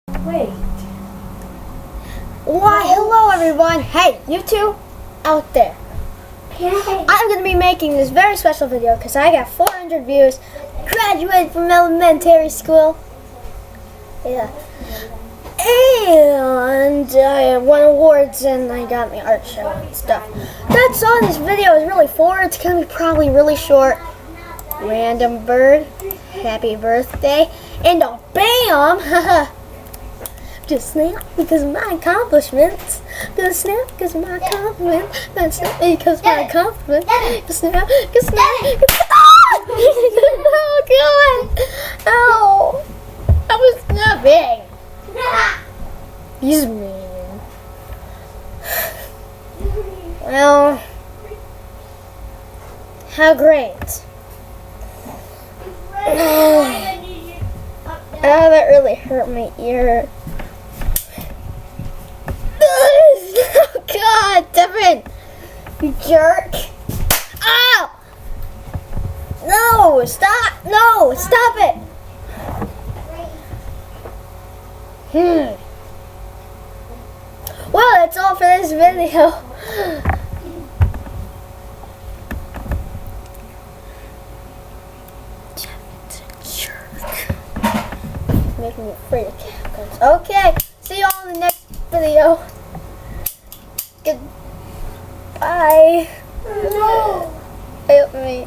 Wait. Why, hello everyone. Hey, you two out there. I'm going to be making this very special video because I got 400 views. Graduated from elementary school. Yeah. And I won awards and I got my art show and stuff. That's all this video is really for. It's going to be probably really short. Random bird. Happy birthday. And a bam! Just snap because of my accomplishments. Just snap because of my accomplishments. Not snap because of my accomplishments. Just snap because oh God! Ow! I was snapping. He's mean. Well, how great. Oh, that really hurt my ear. Oh God, Devin, you jerk! Ow! No, stop! No, stop it! Well, that's all for this video. Devin's a jerk. Making me afraid of capguns. Okay, see you all in the next video. Goodbye. No. Help me.